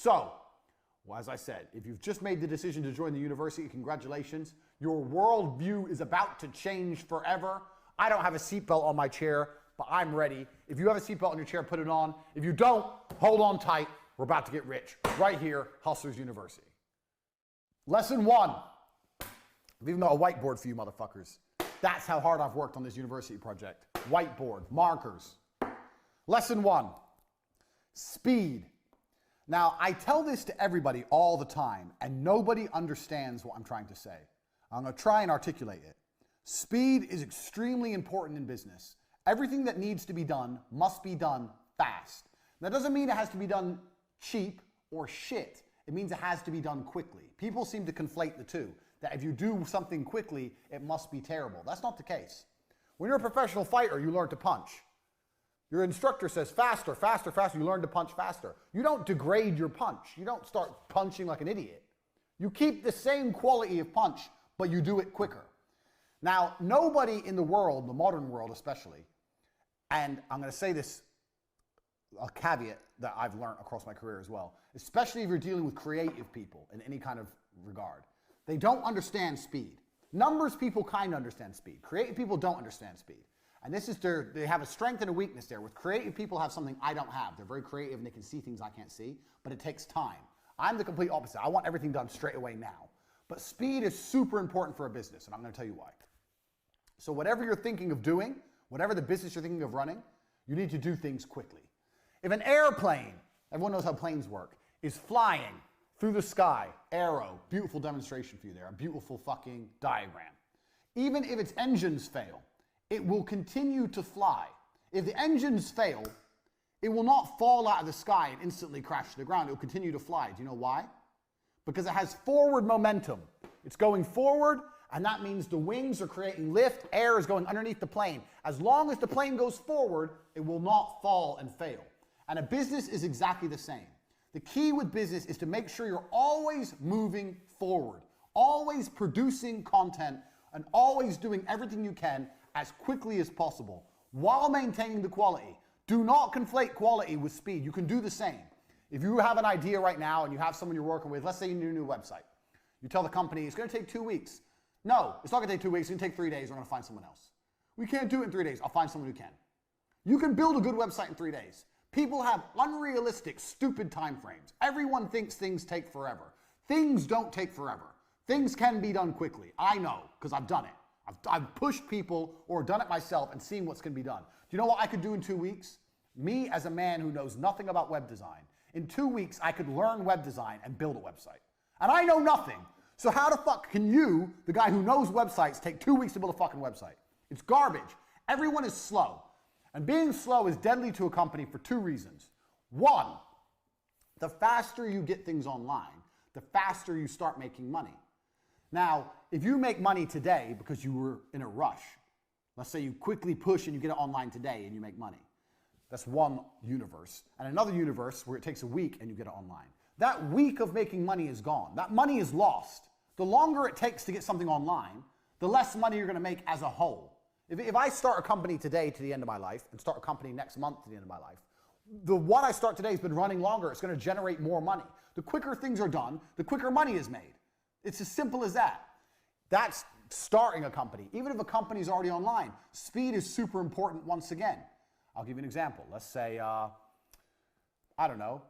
So, well, as I said, if you've just made the decision to join the university, congratulations. Your worldview is about to change forever. I don't have a seatbelt on my chair, but I'm ready. If you have a seatbelt on your chair, put it on. If you don't, hold on tight. We're about to get rich. Right here, Hustlers University. Lesson 1. I've even got a whiteboard for you motherfuckers. That's how hard I've worked on this university project. Whiteboard, markers. Lesson 1. Speed. Now, I tell this to everybody all the time, and nobody understands what I'm trying to say. I'm going to try and articulate it. Speed is extremely important in business. Everything that needs to be done must be done fast. That doesn't mean it has to be done cheap or shit. It means it has to be done quickly. People seem to conflate the two, that if you do something quickly, it must be terrible. That's not the case. When you're a professional fighter, you learn to punch. Your instructor says faster, faster, faster. You learn to punch faster. You don't degrade your punch. You don't start punching like an idiot. You keep the same quality of punch, but you do it quicker. Now, nobody in the world, the modern world especially, and I'm going to say this, a caveat that I've learned across my career as well, especially if you're dealing with creative people in any kind of regard, they don't understand speed. Numbers people kind of understand speed. Creative people don't understand speed. And this is they have a strength and a weakness there. With creative people have something I don't have. They're very creative and they can see things I can't see, but it takes time. I'm the complete opposite. I want everything done straight away now. But speed is super important for a business, and I'm going to tell you why. So whatever you're thinking of doing, whatever the business you're thinking of running, you need to do things quickly. If an airplane, everyone knows how planes work, is flying through the sky, arrow, beautiful demonstration for you there, a beautiful fucking diagram. Even if its engines fail, it will continue to fly. If the engines fail, it will not fall out of the sky and instantly crash to the ground. It will continue to fly. Do you know why? Because it has forward momentum. It's going forward, and that means the wings are creating lift, air is going underneath the plane. As long as the plane goes forward, it will not fall and fail. And a business is exactly the same. The key with business is to make sure you're always moving forward, always producing content, and always doing everything you can as quickly as possible while maintaining the quality. Do not conflate quality with speed. You can do the same. If you have an idea right now and you have someone you're working with, let's say you need a new website. You tell the company it's going to take 2 weeks. No, it's not going to take 2 weeks. It's going to take 3 days. We're going to find someone else. We can't do it in 3 days. I'll find someone who can. You can build a good website in 3 days. People have unrealistic, stupid time frames. Everyone thinks things take forever. Things don't take forever. Things can be done quickly. I know, because I've done it. I've pushed people or done it myself and seen what's going to be done. Do you know what I could do in 2 weeks? Me, as a man who knows nothing about web design, in 2 weeks, I could learn web design and build a website. And I know nothing. So how the fuck can you, the guy who knows websites, take 2 weeks to build a fucking website? It's garbage. Everyone is slow. And being slow is deadly to a company for 2 reasons. One, the faster you get things online, the faster you start making money. Now, if you make money today because you were in a rush, let's say you quickly push and you get it online today and you make money. That's one universe. And another universe where it takes a week and you get it online. That week of making money is gone. That money is lost. The longer it takes to get something online, the less money you're going to make as a whole. If I start a company today to the end of my life and start a company next month to the end of my life, the one I start today has been running longer. It's going to generate more money. The quicker things are done, the quicker money is made. It's as simple as that. That's starting a company. Even if a company is already online, speed is super important once again. I'll give you an example. Let's say, I don't know,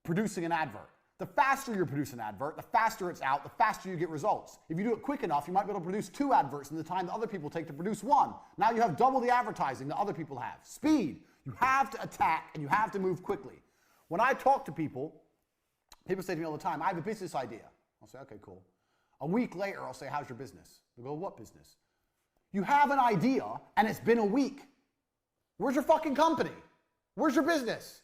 producing an advert. The faster you produce an advert, the faster it's out, the faster you get results. If you do it quick enough, you might be able to produce 2 adverts in the time that other people take to produce 1. Now you have double the advertising that other people have. Speed. You have to attack and you have to move quickly. When I talk to people, people say to me all the time, I have a business idea. I'll say, okay, cool. A week later, I'll say, how's your business? They'll go, what business? You have an idea and it's been a week. Where's your fucking company? Where's your business?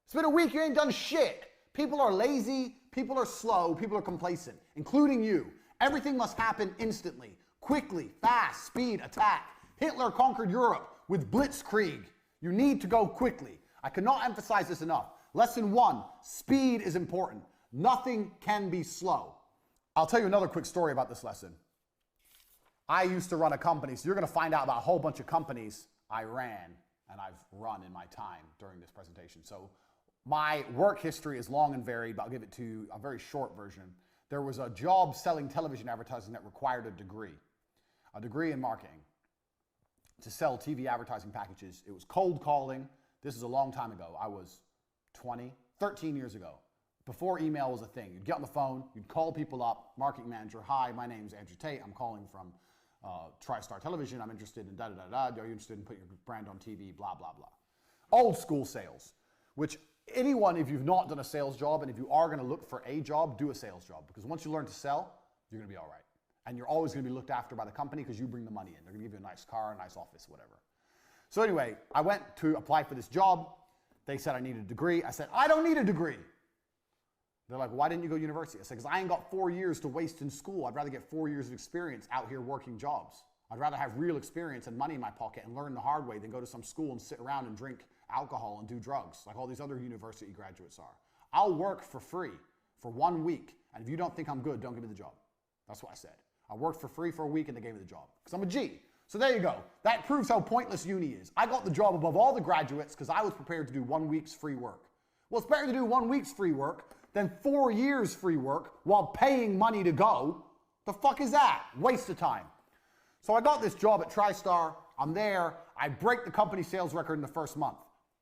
It's been a week, you ain't done shit. People are lazy, people are slow, people are complacent, including you. Everything must happen instantly, quickly, fast, speed, attack. Hitler conquered Europe with blitzkrieg. You need to go quickly. I cannot emphasize this enough. Lesson 1, speed is important. Nothing can be slow. I'll tell you another quick story about this lesson. I used to run a company, so you're going to find out about a whole bunch of companies I ran and I've run in my time during this presentation. So My work history is long and varied, but I'll give it to you a very short version. There was a job selling television advertising that required a degree in marketing to sell TV advertising packages. It was cold calling. This is a long time ago. I was 13 years ago, before email was a thing. You'd get on the phone, you'd call people up, marketing manager, hi, my name's Andrew Tate, I'm calling from TriStar Television, I'm interested in da-da-da-da, are you interested in putting your brand on TV, blah, blah, blah. Old school sales, which anyone, if you've not done a sales job, and if you are gonna look for a job, do a sales job, because once you learn to sell, you're gonna be all right. And you're always gonna be looked after by the company because you bring the money in. They're gonna give you a nice car, a nice office, whatever. So anyway, I went to apply for this job. They said I needed a degree. I said, I don't need a degree. They're like, why didn't you go to university? I said, because I ain't got 4 years to waste in school. I'd rather get 4 years of experience out here working jobs. I'd rather have real experience and money in my pocket and learn the hard way than go to some school and sit around and drink alcohol and do drugs like all these other university graduates are. I'll work for free for 1 week, and if you don't think I'm good, don't give me the job. That's what I said. I worked for free for a week and they gave me the job because I'm a G. So there you go. That proves how pointless uni is. I got the job above all the graduates because I was prepared to do 1 week's free work. Well, it's better to do 1 week's free work than 4 years free work while paying money to go. The fuck is that? Waste of time. So I got this job at TriStar. I'm there. I break the company sales record in the first month.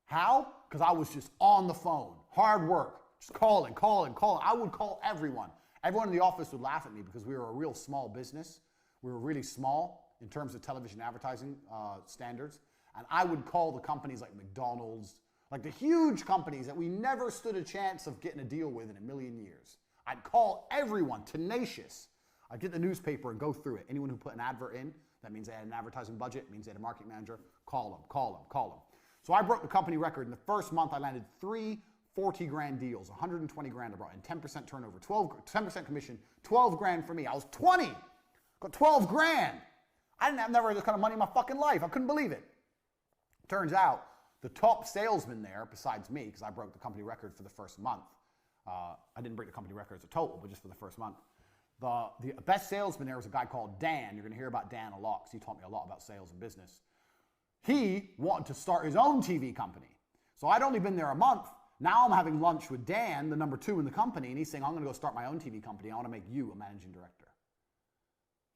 How? Because I was just on the phone. Hard work. Just calling. I would call everyone. Everyone in the office would laugh at me because we were a real small business. We were really small in terms of television advertising standards. And I would call the companies like McDonald's, like the huge companies that we never stood a chance of getting a deal with in a million years. I'd call everyone, tenacious. I'd get the newspaper and go through it. Anyone who put an advert in, that means they had an advertising budget, means they had a marketing manager, call them. So I broke the company record. In the first month, I landed 3 40 grand deals, 120 grand I brought in, 10% turnover, 10% commission, 12 grand for me. I was 20, got 12 grand. I didn't have never had this kind of money in my fucking life. I couldn't believe it. Turns out the top salesman there, besides me, because I broke the company record for the first month. I didn't break the company record as a total, but just for the first month. The best salesman there was a guy called Dan. You're going to hear about Dan a lot because he taught me a lot about sales and business. He wanted to start his own TV company. So I'd only been there a month. Now I'm having lunch with Dan, the number 2 in the company, and he's saying, I'm going to go start my own TV company. I want to make you a managing director.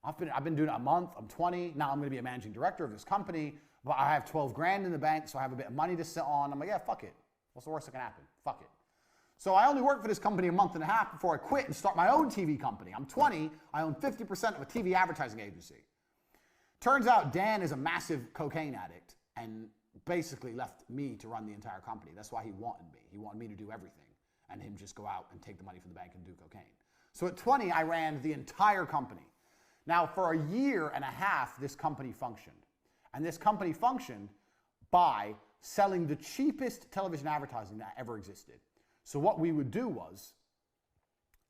I've been doing it a month. I'm 20. Now I'm going to be a managing director of this company, but I have 12 grand in the bank, so I have a bit of money to sit on. I'm like, yeah, fuck it. What's the worst that can happen? Fuck it. So I only worked for this company a month and a half before I quit and start my own TV company. I'm 20. I own 50% of a TV advertising agency. Turns out Dan is a massive cocaine addict and basically left me to run the entire company. That's why he wanted me. He wanted me to do everything and him just go out and take the money from the bank and do cocaine. So at 20, I ran the entire company. Now, for a year and a half, this company functioned. And this company functioned by selling the cheapest television advertising that ever existed. So what we would do was,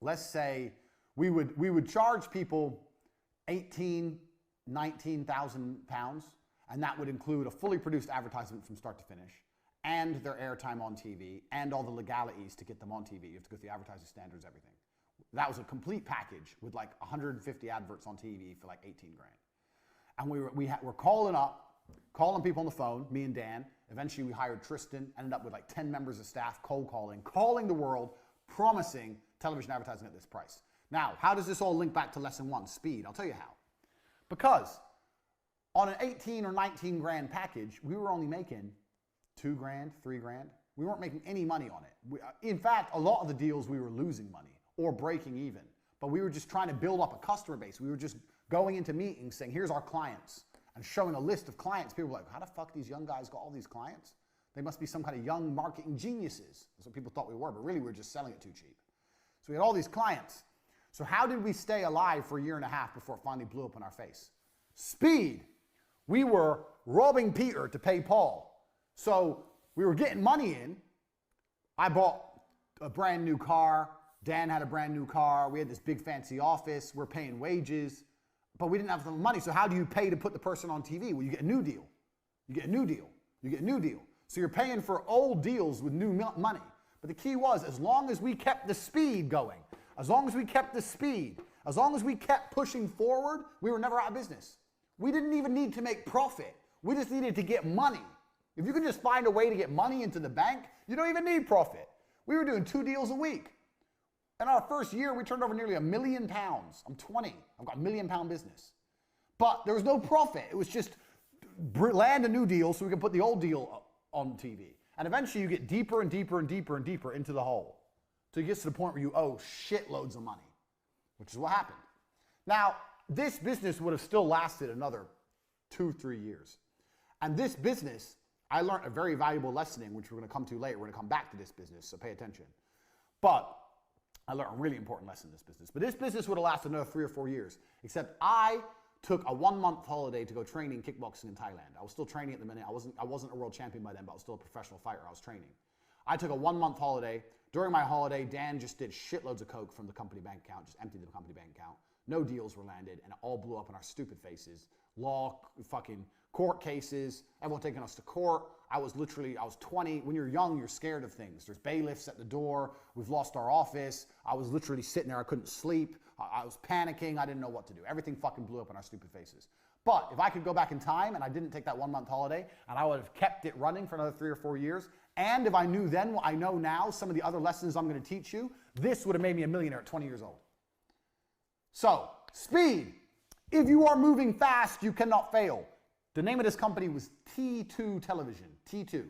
let's say we would charge people 19,000 pounds, and that would include a fully produced advertisement from start to finish, and their airtime on TV, and all the legalities to get them on TV. You have to go through the advertising standards, everything. That was a complete package with like 150 adverts on TV for like 18 grand. And we're calling people on the phone, me and Dan. Eventually we hired Tristan, ended up with like 10 members of staff, cold calling the world, promising television advertising at this price. Now, how does this all link back to lesson 1, speed? I'll tell you how. Because on an 18 or 19 grand package, we were only making 2 grand, 3 grand. We weren't making any money on it. In fact, a lot of the deals we were losing money or breaking even. But we were just trying to build up a customer base. We were just going into meetings saying, here's our clients, and showing a list of clients. People were like, how the fuck these young guys got all these clients? They must be some kind of young marketing geniuses. That's what people thought we were, but really we were just selling it too cheap. So we had all these clients. So how did we stay alive for a year and a half before it finally blew up in our face? Speed. We were robbing Peter to pay Paul. So we were getting money in. I bought a brand new car. Dan had a brand new car. We had this big fancy office. We're paying wages, but we didn't have the money. So how do you pay to put the person on TV? Well, you get a new deal. You get a new deal. You get a new deal. So you're paying for old deals with new money. But the key was, as long as we kept the speed going, as long as we kept the speed, as long as we kept pushing forward, we were never out of business. We didn't even need to make profit. We just needed to get money. If you can just find a way to get money into the bank, You don't even need profit. We were doing 2 deals a week. In our first year, we turned over nearly £1 million. I'm 20. I've got £1 million business. But there was no profit. It was just land a new deal so we can put the old deal on TV. And eventually you get deeper and deeper and deeper and deeper into the hole. So it gets to the point where you owe shitloads of money, which is what happened. Now, this business would have still lasted another 2-3 years. And this business, I learned a very valuable lesson in, which we're going to come to later. We're going to come back to this business, so pay attention. But I learned a really important lesson in this business. But this business would have lasted another 3 or 4 years, except I took a 1-month holiday to go training kickboxing in Thailand. I was still training at the minute. I wasn't a world champion by then, but I was still a professional fighter. I was training. I took a 1-month holiday. During my holiday, Dan just did shitloads of coke from the company bank account, just emptied the company bank account. No deals were landed, and it all blew up in our stupid faces. Law, fucking court cases, everyone taking us to court. I was 20. When you're young, you're scared of things. There's bailiffs at the door. We've lost our office. I was literally sitting there. I couldn't sleep. I was panicking. I didn't know what to do. Everything fucking blew up in our stupid faces. But if I could go back in time and I didn't take that 1-month holiday and I would have kept it running for another 3 or 4 years, and if I knew then what I know now, some of the other lessons I'm going to teach you, this would have made me a millionaire at 20 years old. So, speed. If you are moving fast, you cannot fail. The name of this company was T2 Television. T2.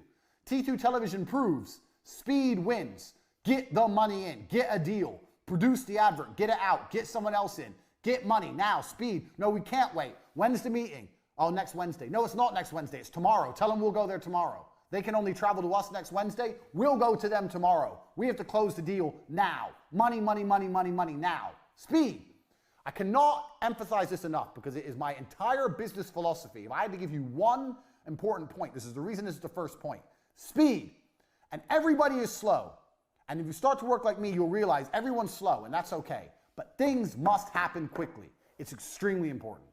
T2 Television proves speed wins. Get the money in. Get a deal. Produce the advert. Get it out. Get someone else in. Get money. Now, speed. No, we can't wait. When's the meeting? Oh, next Wednesday. No, it's not next Wednesday. It's tomorrow. Tell them we'll go there tomorrow. They can only travel to us next Wednesday. We'll go to them tomorrow. We have to close the deal now. Money, money, money, money, money now. Speed. I cannot emphasize this enough because it is my entire business philosophy. If I had to give you one important point, this is the reason this is the first point. Speed. And everybody is slow. And if you start to work like me, you'll realize everyone's slow, and that's okay. But things must happen quickly. It's extremely important.